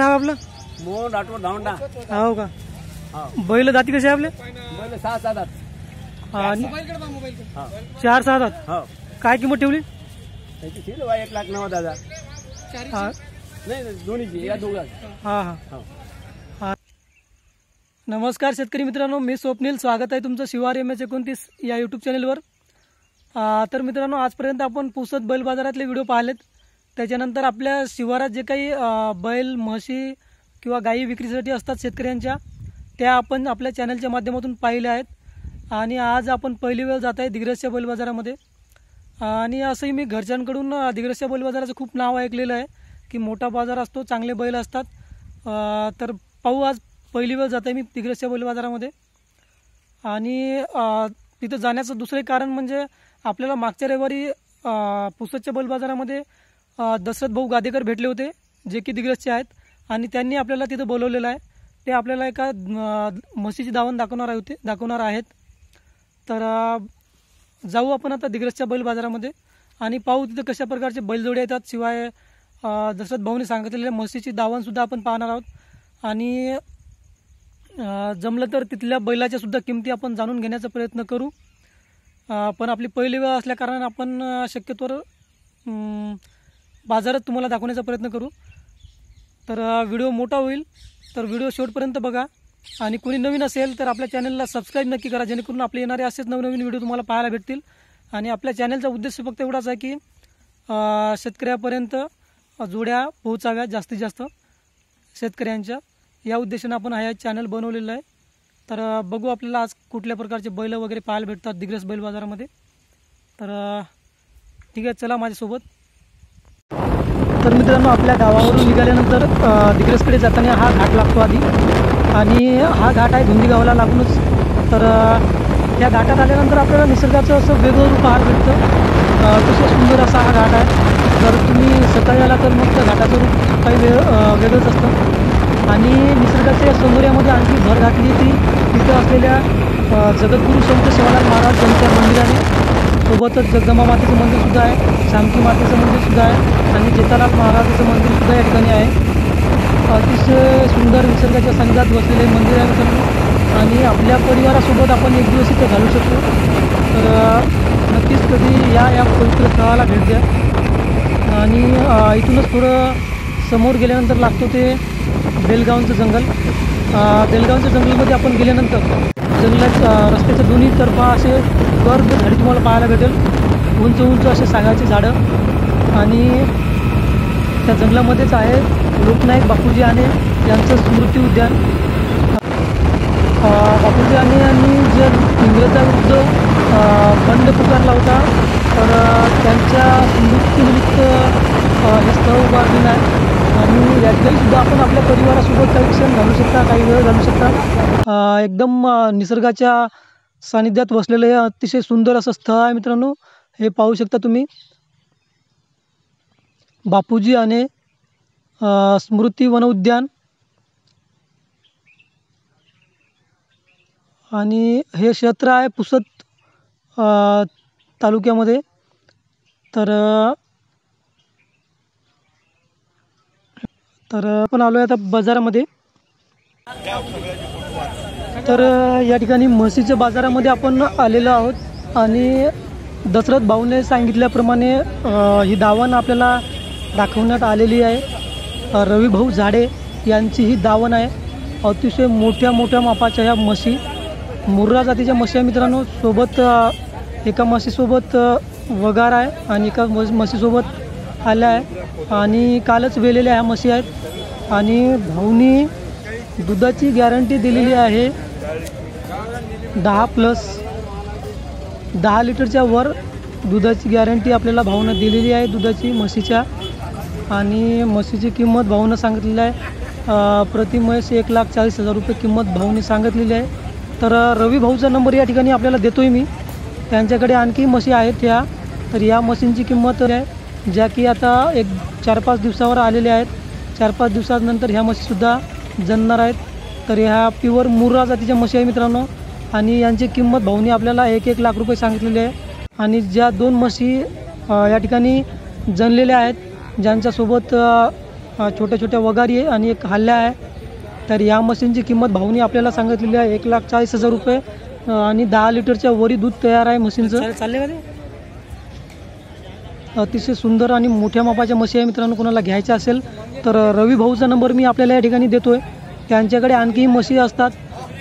नाव आपलं? मोहन राठोड धावंडा. हो का? हा. बैल जाती कशी आपले? बैल 6-7 आहेत. आणि 4-6 दात. हो. काय किंमत ठेवली? त्याची सील बा 1,90,000. हा नाही दोन्हीची या दोघांची. हा हा. नमस्कार शेतकरी मित्रांनो, मी स्वप्नील. स्वागत आहे तुमचं शिवार MS29 या यूट्यूब चॅनलवर. तर मित्रांनो, आजपर्यंत आपण पुसद बैल बाजारातले व्हिडिओ पाहिलेत. त्याच्यानंतर आपल्या शिवारात जे काही बैल म्हशी किंवा गायी विक्रीसाठी असतात शेतकऱ्यांच्या, त्या आपण आपल्या चॅनलच्या माध्यमातून पाहिल्या आहेत. आणि आज आपण पहिली वेळ जात आहे दिग्रसच्या बैल बाजारामध्ये. आणि असंही मी घरच्यांकडून दिग्रसच्या बैल बाजाराचं खूप नाव ऐकलेलं आहे की मोठा बाजार असतो, चांगले बैल असतात. तर पाहू, आज पहिली वेळ जात आहे मी दिग्रसच्या बैल बाजारामध्ये. आणि तिथं जाण्याचं दुसरे कारण म्हणजे आपल्याला मागच्या रविवारी पुसदच्या बैल बाजारामध्ये दशरथ भाऊ गादेकर भेटले होते, जे की दिग्रसचे आहेत. आणि त्यांनी आपल्याला तिथं बोलवलेलं आहे. ते आपल्याला एका म्हशीची दावण दाखवणार आहेत. तर जाऊ आपण आता दिग्रसच्या बैल बाजारामध्ये आणि पाहू तिथं कशा प्रकारचे बैलजोडे येतात. शिवाय दशरथ भाऊने सांगितलेल्या म्हशीची दावणसुद्धा आपण पाहणार आहोत. आणि जमलं तर तिथल्या बैलाच्या सुद्धा किमती आपण जाणून घेण्याचा प्रयत्न करू. पण आपली पहिली वेळ असल्या कारणाने आपण शक्यतोवर बाजारात तुम्हाला दाखवण्याचा प्रयत्न करू. तर व्हिडिओ मोठा होईल, तर व्हिडिओ शेवटपर्यंत बघा. आणि कोणी नवीन असेल तर आपल्या चॅनलला सबस्क्राईब नक्की करा, जेणेकरून आपले येणारे असेच नवनवीन व्हिडिओ तुम्हाला पाहायला भेटतील. आणि आपल्या चॅनलचा उद्देश फक्त एवढाच आहे की शेतकऱ्यापर्यंत जोड्या पोहोचाव्या जास्तीत जास्त शेतकऱ्यांच्या. या उद्देशाने आपण हा चॅनल बनवलेला आहे. तर बघू आपल्याला आज कुठल्या प्रकारचे बैल वगैरे पाहायला भेटतात दिग्रस बैल बाजारामध्ये. तर ठीक आहे, चला माझ्यासोबत. तर मित्रांनो, आपल्या गावावरून निघाल्यानंतर दिग्रसकडे जाताना हा घाट लागतो आधी. आणि हा घाट आहे धुंदी गावाला लागूनच. तर त्या घाटात आल्यानंतर आपल्याला निसर्गाचं असं वेगळं रूप पाहायला भेटतं. अतिशय सुंदर असा हा घाट आहे. जर तुम्ही सकाळी आला तर मग त्या घाटाचं रूप काही वेगळंच असतं. आणि निसर्गाच्या सौंदर्यामध्ये आणखी भर घातली ती तिथं असलेल्या जगद्गुरू संत सेवालाल महाराज यांच्या मंदिराने. सोबतच जगदंबा मातेचं मंदिरसुद्धा आहे, शामकी मातेचं मंदिरसुद्धा आहे आणि जेठालाल महाराजाचं मंदिरसुद्धा या ठिकाणी आहे. अतिशय सुंदर निसर्गाच्या सानिध्यात बसलेले मंदिर आहे मित्रांनो. आणि आपल्या परिवारासोबत आपण एक दिवस इथं घालू शकतो. तर नक्कीच कधी या पवित्र स्थळाला भेट द्या. आणि इथूनच थोडं समोर गेल्यानंतर लागतो ते बेलगावचं जंगल. बेलगावच्या जंगलमध्ये आपण गेल्यानंतर जंगलाच्या रस्त्याच्या दोन्ही तर्फा असे गर्द झाडी तुम्हाला पाहायला भेटेल, उंच उंच असे सागाची झाडं. आणि त्या जंगलामध्येच आहे लोकनायक बापूजी आने यांचं स्मृती उद्यान. बापूजी आने यांनी जे इंग्रजाविरुद्ध बंड पुकारला होता, तर त्यांच्या स्मृतीनिमित्त हे स्थळ उभारलेलं आहे. आणि या ठिकाणी सुद्धा आपण आपल्या परिवारासोबत काही क्षण घालू शकता, काही वेळ घालू शकता. एकदम निसर्गाच्या सानिध्यात बसलेलं हे अतिशय सुंदर असं स्थळ आहे मित्रांनो. हे पाहू शकता तुम्ही, बापूजी आने स्मृती वन उद्यान. आणि हे क्षेत्र आहे पुसद तालुक्यामध्ये. तर आपण आलो आहे आता बाजारामध्ये. तर या ठिकाणी म्हशीच्या बाजारामध्ये आपण आलेलो आहोत. आणि दशरथ भाऊने सांगितल्याप्रमाणे ही दावण आपल्याला दाखवण्यात आलेली आहे. रवी भाऊ झाडे यांची ही दावण आहे. अतिशय मोठ्या मापाच्या ह्या म्हशी, मुर्रा जातीच्या म्हशी आहे मित्रांनो. सोबत एका म्हशीसोबत वगार आहे आणि एका म्हशीसोबत आल्या आहे. आणि कालच वेलेल्या ह्या म्हशी आहेत. आणि भाऊनी दुधाची गॅरंटी दिलेली आहे 10 लिटरच्या वर दुधाची गॅरंटी आपल्याला भाऊनं दिलेली आहे दुधाची म्हशीच्या. आणि म्हशीची किंमत भाऊनं सांगितलेली आहे प्रति म्हैस 1,40,000 रुपये किंमत भाऊने सांगितलेली आहे. तर रवी भाऊचा नंबर या ठिकाणी आपल्याला देतोय मी. त्यांच्याकडे आणखी म्हशी आहेत त्या. तर या म्हशींची किंमत आहे ज्या की आता एक 4-5 दिवसावर आलेल्या आहेत. 4-5 दिवसानंतर ह्या म्हशीसुद्धा जणणार आहेत. तर ह्या प्युअर मुर्रा जातीच्या म्हशी आहे मित्रांनो. आणि यांची किंमत भाऊने आपल्याला 1 लाख रुपये सांगितलेली आहे. आणि ज्या 2 म्हशी या ठिकाणी जनलेल्या आहेत, ज्यांच्यासोबत छोट्या छोट्या वगारी आहे आणि एक हल्ल्या आहे. तर या म्हशींची किंमत भाऊनी आपल्याला सांगितलेली आहे 1,40,000 रुपये आणि 10 लिटरच्या वरी दूध तयार आहे म्हशींचं. अतिशय सुंदर आणि मोठ्या मापाच्या म्हशी आहे मित्रांनो. कोणाला घ्यायच्या असेल तर रवी भाऊचा नंबर मी आपल्याला या ठिकाणी देतोय. त्यांच्याकडे आणखीही म्हशी असतात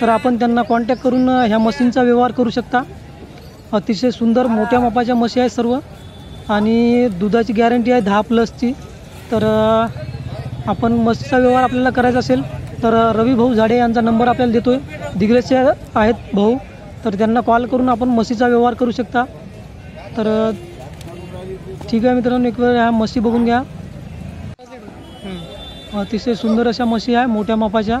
तर आपण त्यांना कॉन्टॅक्ट करून ह्या म्हशींचा व्यवहार करू शकता. अतिशय सुंदर मोठ्या मापाच्या म्हशी आहेत सर्व आणि दुधाची गॅरंटी आहे 10+ची. तर आपण म्हशीचा व्यवहार आपल्याला करायचा असेल तर रवी भाऊ झाडे यांचा नंबर आपल्याला देतोय. दिग्रसचे आहेत भाऊ, तर त्यांना कॉल करून आपण म्हशीचा व्यवहार करू शकता. तर ठीक आहे मित्रांनो, एक वेळ ह्या म्हशी बघून घ्या. अतिशय सुंदर अशा म्हशी आहे, मोठ्या मापाच्या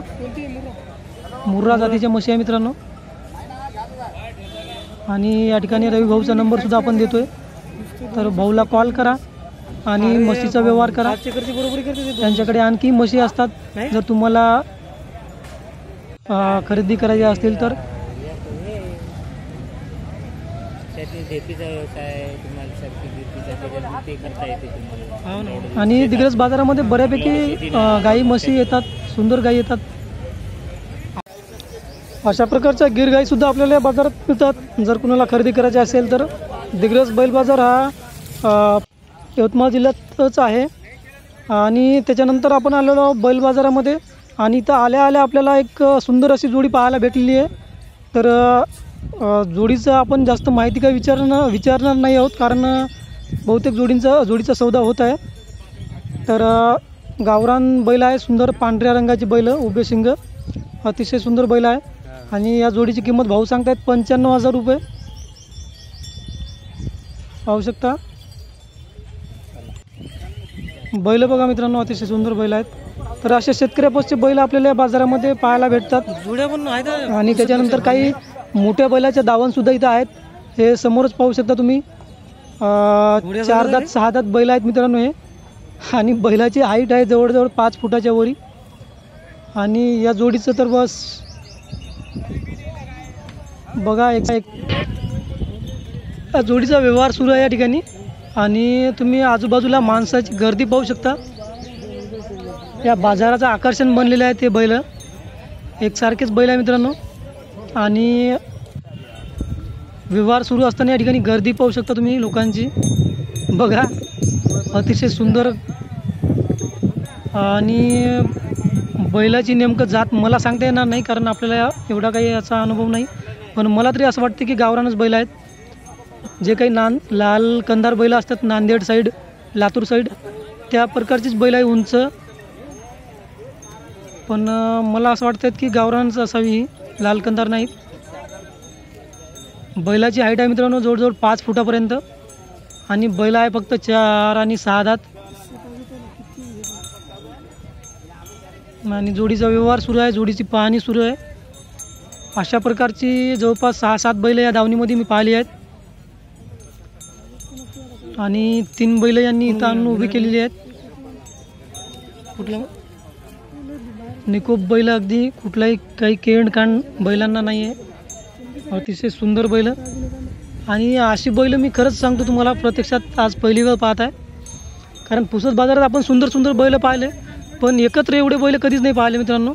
मुर्रा जातीच्या म्हशी आहे मित्रांनो. आणि या ठिकाणी रवी भाऊचा नंबरसुद्धा आपण देतोय. तर भाऊला कॉल करा आणि म्हशीचा व्यवहार करा. त्यांच्याकडे आणखी म्हशी असतात. जर तुम्हाला खरेदी करायची असतील तर. आणि दिग्रस बाजारामध्ये बऱ्यापैकी गाई म्हशी येतात, सुंदर गाई येतात. अशा प्रकारच्या गिर गाई सुद्धा आपल्याला बाजारात मिळतात. जर कुणाला खरेदी करायची असेल तर दिग्रस बैल बाजार हा यवतमाळ जिल्ह्यातच आहे. आणि त्याच्यानंतर आपण आलेलो बैल बाजारामध्ये आणि इथं आल्या आल्या आपल्याला एक सुंदर अशी जोडी पाहायला भेटलेली आहे. तर जोडीचं आपण जास्त माहिती काही विचारणार नाही आहोत, कारण बहुतेक जोडीचा सौदा होत आहे. तर गावरान बैल आहे, सुंदर पांढऱ्या रंगाची बैल, उभे शिंग, अतिशय सुंदर बैल आहे. आणि या जोडीची किंमत भाऊ सांगतायत 95,000 रुपये. पाहू शकता बैल बघा मित्रांनो, अतिशय सुंदर बैल आहेत. तर असे शेतकऱ्यापासचे बैल आपल्याला या बाजारामध्ये पाहायला भेटतात. जोड्या पण आहेत आणि त्याच्यानंतर काही मोठ्या बैलाच्या दावणसुद्धा इथं आहेत. हे समोरच पाहू शकता तुम्ही. 4 दात 6 दात बैल आहेत मित्रांनो हे. आणि बैलाची हाईट आहे जवळजवळ 5 फुटाच्या वरी. आणि या जोडीचं तर बस बघा, एक जोडीचा व्यवहार सुरू आहे या ठिकाणी. आणि तुम्ही आजूबाजूला माणसाची गर्दी पाहू शकता. या बाजाराचं आकर्षण बनलेलं आहे ते बैल, एकसारखेच बैल आहे मित्रांनो. आणि व्यवहार सुरू असताना या ठिकाणी गर्दी पाहू शकता तुम्ही लोकांची. बघा अतिशय सुंदर. आणि बैलाची नेमकं जात मला सांगता येणार नाही, कारण आपल्याला एवढा काही याचा अनुभव नाही. पण मला तरी असं वाटतं की गावरानच बैल आहेत. जे काही लाल कंदार बैल असतात नांदेड साईड, लातूर साईड, त्या प्रकारचीच बैल आहे उंच. पण मला असं वाटतं की गावरानच असावी, लाल कंदार नाहीत. बैलाची हाईट आहे मित्रांनो जवळजवळ 5 फुटापर्यंत. आणि बैल आहे फक्त 4 आणि 6 दात. आणि जोडीचा व्यवहार सुरू आहे, जोडीची पाहणी सुरू आहे. अशा प्रकारची जवळपास 6-7 बैल या दावणीमध्ये मी पाहिली आहेत. आणि 3 बैल यांनी इथं आणून उभी केलेली आहेत. कुठलं निकोप बैल, अगदी कुठलाही काही केंड बैलांना नाही आहे. अतिशय सुंदर बैल. आणि अशी बैल मी खरंच सांगतो तुम्हाला, प्रत्यक्षात आज पहिली वेळ पाहत आहे. कारण पुसद बाजारात आपण सुंदर सुंदर बैल पाहिले, पण एकत्र एवढे बैल कधीच नाही पाहिले मित्रांनो.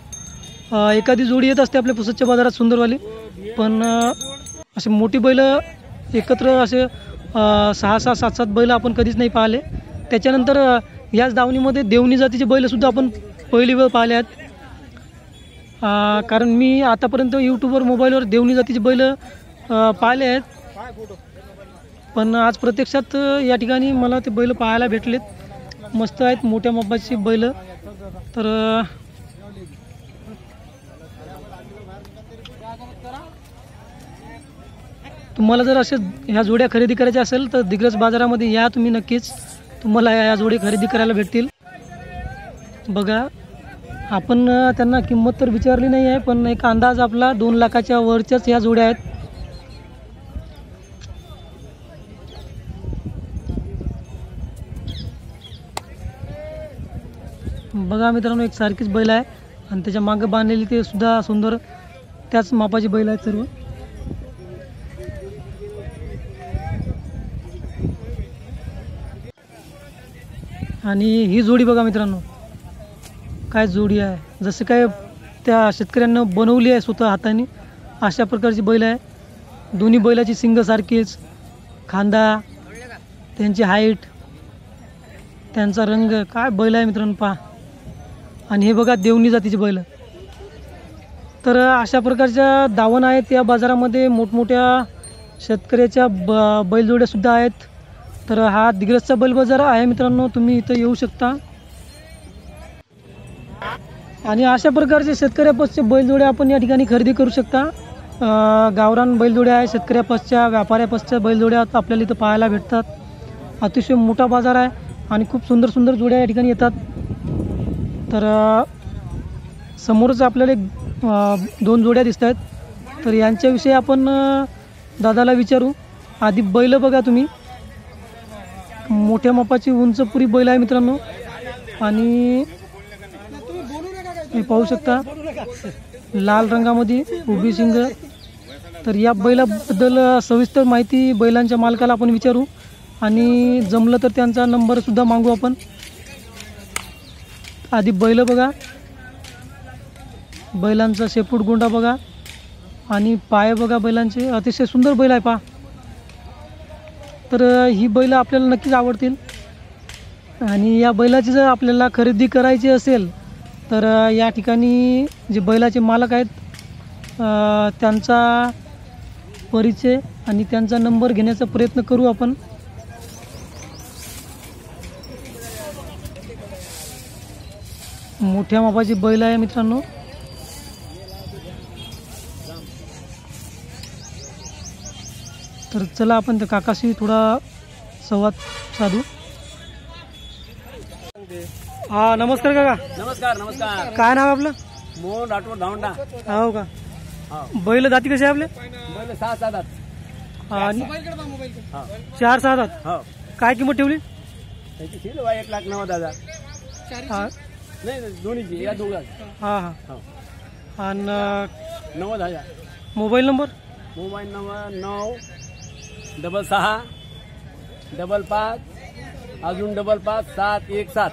एखादी जोडी येत असते आपल्या पुसदच्या बाजारात सुंदरवाली, पण असे मोठी बैल एकत्र असे 6-6, 7-7 बैल आपण कधीच नाही पाहिले. त्याच्यानंतर याच दावणीमध्ये देवणी जातीचे बैलसुद्धा आपण पहिली वेळ पाहिले आहेत. कारण मी आतापर्यंत यूट्यूबवर मोबाईलवर देवणी जातीचे बैल पाहिले आहेत, पण आज प्रत्यक्षात या ठिकाणी मला ते बैल पाहायला भेटलेत. मस्त आहेत, मोठ्या मापाची बैल. तर तुम्हाला जर असे ह्या जोड्या खरेदी करायच्या असेल तर दिग्रस बाजारामध्ये या तुम्ही नक्कीच. तुम्हाला या जोडी खरेदी करायला भेटतील. बघा आपण त्यांना किंमत तर विचारली नाही आहे, पण एक अंदाज आपला 2 लाखाच्या वरच्याच ह्या जोड्या आहेत. बघा मित्रांनो, एक सारखीच बैल आहे आणि त्याच्या मागं बांधलेली ते सुद्धा सुंदर त्याच मापाची बैल आहेत सर्व. आणि ही जोडी बघा मित्रांनो, काय जोडी आहे, जसं काय त्या शेतकऱ्यांना बनवली आहे स्वतः हाताने, अशा प्रकारची बैल आहे. दोन्ही बैलाची शिंग सारखीच, खांदा, त्यांची हाईट, त्यांचा रंग, काय बैल आहे मित्रांनो पहा. आणि हे बघा देवणी जातीची बैल. तर अशा प्रकारच्या दावण आहेत या बाजारामध्ये. मोठमोठ्या शेतकऱ्याच्या बैलजोड्यासुद्धा आहेत. तर हा दिग्रसचा बैल बाजार आहे मित्रांनो, तुम्ही इथं येऊ शकता. आणि अशा प्रकारचे शेतकऱ्यापासचे बैलजोड्या आपण या ठिकाणी खरेदी करू शकता. गावरान बैलजोड्या आहे, शेतकऱ्यापासच्या व्यापाऱ्यापासच्या बैलजोड्या आपल्याला इथं पाहायला भेटतात. अतिशय मोठा बाजार आहे आणि खूप सुंदर सुंदर जोड्या या ठिकाणी येतात. तर समोरच आपल्याला दोन जोड्या दिसत आहेत. तर यांच्याविषयी आपण दादाला विचारू. आधी बैल बघा तुम्ही, मोठ्या मापाची उंच पुरी बैल आहे मित्रांनो. आणि हे पाहू शकता लाल रंगामध्ये उभी शिंग. तर या बैलाबद्दल सविस्तर माहिती बैलांच्या मालकाला आपण विचारू आणि जमलं तर त्यांचा नंबरसुद्धा मागू आपण. आधी बैल बघा, बैलांचा शेपूट गोंडा बघा आणि पाय बघा बैलांचे, अतिशय सुंदर बैल आहे पहा. तर ही बैल आपल्याला नक्कीच आवडतील. आणि या बैलाची जर आपल्याला खरेदी करायची असेल तर या ठिकाणी जे बैलाचे मालक आहेत त्यांचा परिचय आणि त्यांचा नंबर घेण्याचा प्रयत्न करू आपण. मोठ्या मापाची बैल आहे मित्रांनो. तर चला आपण त्या काकाशी थोडा संवाद साधू. हा नमस्कार काका. नमस्कार नमस्कार. काय नाव आहे आपलं? मोहन राठोड धावंडा. हो का. हा. बैल जाती कशी आहे आपले? बैल 6-7 दात. आणि हा. 4-6 दात. हो. काय किंमत ठेवली? त्याची सील बा 1,90,000. हा नाही नाही, दोन्हीची या दोघांची. हा हा. हो. आणि 90,000. Mobile number? मोबाईल नंबर 96655 अजून 55,717.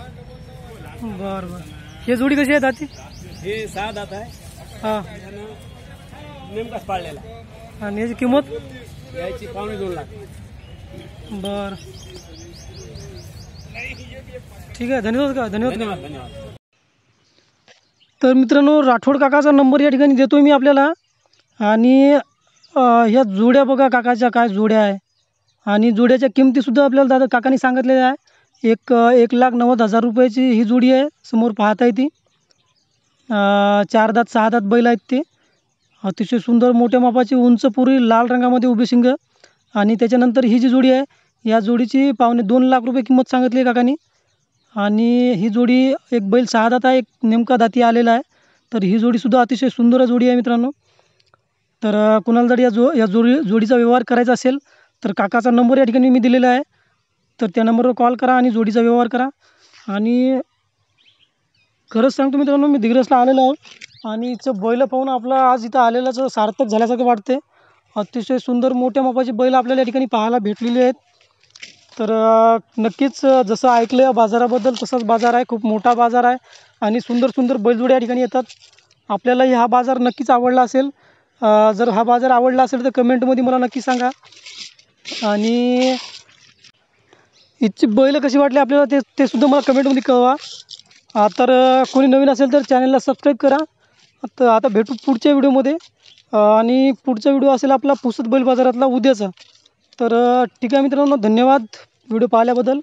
बरं बरं. हे जोडी कशी आहे दाती? हे 6 दात आहे. हा. नेमकाच पाळलेला. आणि याची किंमत? याची 2.25 लाख. बरं ठीक आहे. धन्यवाद का. धन्यवाद. धन्यवाद. तर मित्रांनो राठोड काकाचा नंबर या ठिकाणी देतोय मी आपल्याला. आणि ह्या जोड्या बघा काकाच्या काय जोड्या आहे. आणि जोड्याच्या किमतीसुद्धा आपल्याला दादा काकांनी सांगितलेल्या आहे. 1,90,000 रुपयाची ही जोडी आहे. समोर पाहता येते. 4 दात 6 दात बैल आहेत ते. अतिशय सुंदर मोठ्या मापाची उंच पुरी लाल रंगामध्ये उभी शिंग. आणि त्याच्यानंतर ही जी जोडी आहे या जोडीची 2.25 लाख रुपये किंमत सांगितली आहे काकांनी. आणि ही जोडी एक बैल 6 दात आहे, एक नेमका दाती आलेला आहे. तर ही जोडीसुद्धा अतिशय सुंदर जोडी आहे मित्रांनो. तर कुणाला जर या जोडीचा व्यवहार करायचा असेल तर काकाचा नंबर या ठिकाणी मी दिलेला आहे. तर त्या नंबरवर कॉल करा आणि जोडीचा व्यवहार करा. आणि खरंच सांगतो मित्रांनो मी दिग्रसला आलेलो आहे आणि इथं बैल पाहून आपला आज इथं आलेलाचं सार्थक झाल्यासारखं वाटते. अतिशय सुंदर मोठ्या मापाची बैल आपल्याला या ठिकाणी पाहायला भेटलेली आहेत. तर नक्कीच जसं ऐकलं या बाजाराबद्दल तसाच बाजार आहे. खूप मोठा बाजार आहे आणि सुंदर सुंदर बैलजोड्या या ठिकाणी येतात. आपल्यालाही हा बाजार नक्कीच आवडला असेल. जर हा बाजार आवडला असेल तर कमेंटमध्ये मला नक्की सांगा. आणि इथची बैल कशी वाटली आपल्याला ते सुद्धा मला कमेंटमध्ये कळवा. तर कोणी नवीन असेल तर चॅनलला सबस्क्राईब करा. आता भेटू पुढच्या व्हिडिओमध्ये. आणि पुढचा व्हिडिओ असेल आपला पुसद बैल बाजारातला उद्याचा. तर ठीक आहे मित्रांनो, धन्यवाद व्हिडिओ पाहिल्याबद्दल.